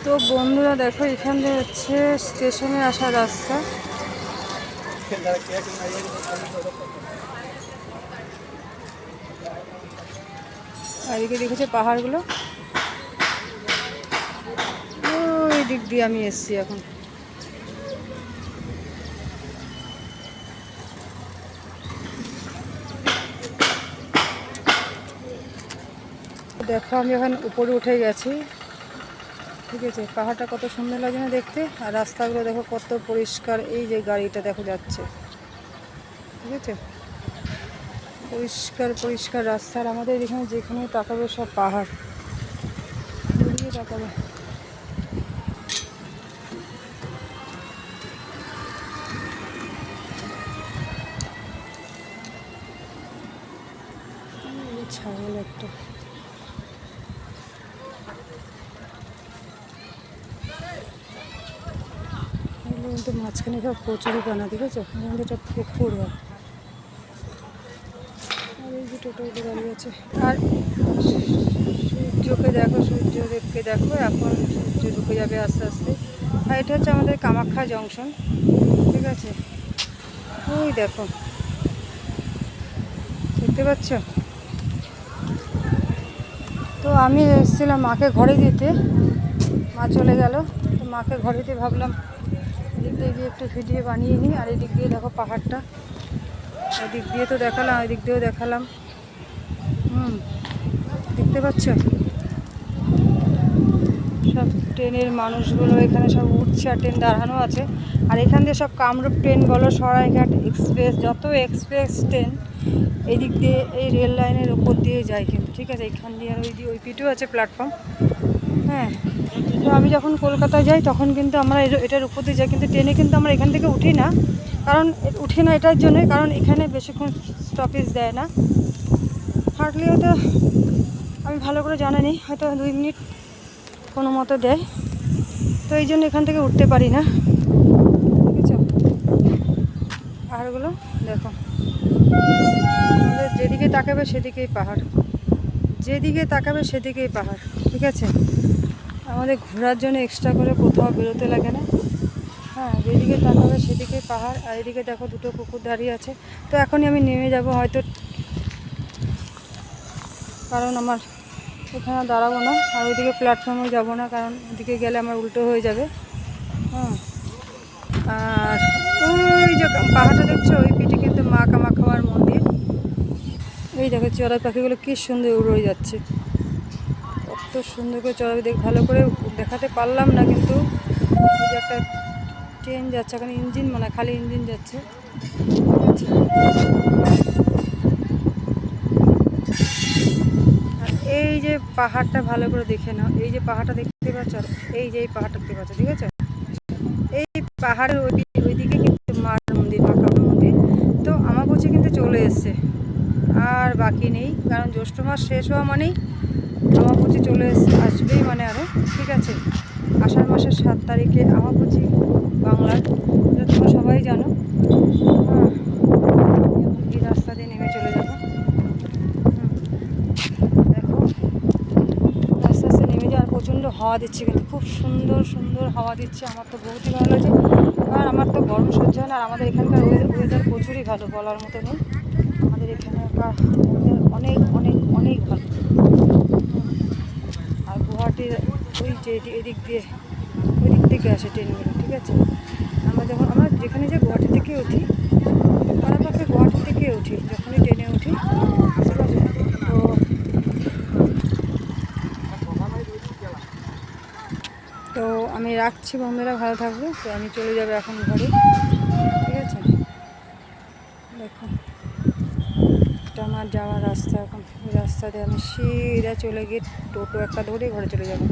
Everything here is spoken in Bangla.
তো বন্ধুরা দেখো, এখানে হচ্ছে স্টেশনে আসার রাস্তা। আর এদিকে দেখেছে পাহাড়গুলো, ওই দিক দিয়ে আমি এসছি এখন। দেখো আমি এখন উপরে উঠে গেছি, ঠিক আছে। পাহাড়টা কত সুন্দর লাগে না দেখতে, আর রাস্তাগুলো দেখো কত পরিষ্কার। এই যে গাড়িটা দেখো যাচ্ছে, ঠিক আছে, পরিষ্কার পরিষ্কার রাস্তা। আর আমাদের এখানে যেখানে তাকাবে সব পাহাড়, ঘুরিয়ে তাকাবে। ছাগল একটা, কিন্তু মাঝখানে সব কচুরি পানা, ঠিক আছে। আমাদের একটা পুকুর হয়, আর এই যে টোটোগুলো দাঁড়িয়ে আছে। আর সূর্যকে দেখো, সূর্যদেবকে দেখো, এখন সূর্য ঢুকে যাবে আস্তে আস্তে। আর এটা হচ্ছে আমাদের কামাখ্যা জংশন, ঠিক আছে। ওই দেখো, দেখতে পাচ্ছ। তো আমি এসেছিলাম মাকে ঘরে দিতে, মা চলে গেল। তো মাকে ঘরে দিয়ে ভাবলাম এদিক দিয়ে গিয়ে একটু ভিডিও বানিয়ে নিই। আর এদিক দিয়ে দেখো পাহাড়টা, এদিক দিয়ে তো দেখালাম, এদিক দিয়েও দেখালাম। দেখতে পাচ্ছ সব ট্রেনের মানুষগুলো এখানে সব উঠছে, আর ট্রেন দাঁড়ানো আছে। আর এখান দিয়ে সব কামরূপ ট্রেন বলো, সরাইঘাট এক্সপ্রেস, যত এক্সপ্রেস ট্রেন এই দিক দিয়ে, এই রেল লাইনের ওপর দিয়ে যায় কিন্তু, ঠিক আছে। এখান দিয়ে আর ওই পিঠেও আছে প্ল্যাটফর্ম, হ্যাঁ। তো আমি যখন কলকাতায় যাই তখন কিন্তু আমরা এটার উপর দিয়ে যাই, কিন্তু ট্রেনে কিন্তু আমরা এখান থেকে উঠি না। কারণ উঠি না এটার জন্যে, কারণ এখানে বেশিক্ষণ স্টপেজ দেয় না। হার্ডলি হয়তো, আমি ভালো করে জানা নেই, হয়তো 2 মিনিট কোনো মতো দেয়। তো এই জন্য এখান থেকে উঠতে পারি না, ঠিক আছে। পাহাড়গুলো দেখো, আমাদের যেদিকে তাকাবে সেদিকেই পাহাড়, যেদিকে তাকাবে সেদিকেই পাহাড়, ঠিক আছে। আমাদের ঘোরার জন্য এক্সট্রা করে কোথাও বেরোতে লাগে না, হ্যাঁ। যেদিকে তাকাবে সেদিকেই পাহাড়। আর এদিকে দেখো দুটো কুকুর দাঁড়িয়ে আছে। তো এখনই আমি নেমে যাব হয়তো, কারণ আমার এখানে দাঁড়াবো না। আর ওইদিকে প্ল্যাটফর্মে যাবো না, কারণ ওইদিকে গেলে আমার উল্টো হয়ে যাবে, হ্যাঁ। আর ওই যে পাহাড়টা দেখছো, ওই পিঠে কিন্তু মা কামাখ্যার মন্দির। এই দেখো চড়াই পাখিগুলো কি সুন্দর উড়ে যাচ্ছে, কত সুন্দর করে চড়াই ভালো করে দেখাতে পারলাম না, কিন্তু এই যে একটা ট্রেন যাচ্ছে, ওখানে ইঞ্জিন, মানে খালি ইঞ্জিন যাচ্ছে, ঠিক আছে। আর এই যে পাহাড়টা ভালো করে দেখে নাও, এই যে পাহাড়টা দেখতে পাচ্ছ, এই যে এই পাহাড়টা দেখতে পাচ্ছ, ঠিক আছে। এই পাহাড়ের ওইদিকে কিন্তু মার মন্দির, মা কামার মন্দির। তো আমাবস্যা কিন্তু চলে এসছে, আর বাকি নেই, কারণ জ্যৈষ্ঠ মাস শেষ হওয়া মানেই আমাবস্যা চলে আসবেই, মানে আরও, ঠিক আছে। আষাঢ় মাসের 7 তারিখে আমাবস্যা বাংলার, এটা তোমরা সবাই জানো, হ্যাঁ। এই রাস্তা দিয়ে নেমে চলে যাবো, দেখো আস্তে আস্তে নেমে যাওয়ার। প্রচণ্ড হাওয়া দিচ্ছে, কিন্তু খুব সুন্দর সুন্দর হাওয়া দিচ্ছে। আমার তো বহুতই ভালো লাগছে, কারণ আমার তো গরম সহ্য হয় না। আর আমাদের এখানকার ওয়েদার প্রচুরই ভালো, বলার মতো নেই। আমাদের এখানকার ওয়েদার অনেক অনেক অনেক ভালো। আর গুয়াহাটির ওই যে এদিক দিয়ে, ওই দিক থেকে আসে ট্রেনগুলো, ঠিক আছে। আমরা যেখানে যে গুয়াহাটি থেকে উঠি, আমরা পক্ষে গুয়াহাটি থেকে উঠি, যখনই ট্রেনে উঠি, ঠিক আছে। তো আমি রাখছি বন্ধুরা, ভালো থাকবে। তো আমি চলে যাবো এখন ঘরে, ঠিক আছে। দেখো এটা আমার যাওয়ার রাস্তা, এখন এই রাস্তা দিয়ে আমি সিধা চলে গিয়ে টোটো একটা ধরে ঘরে চলে যাবো।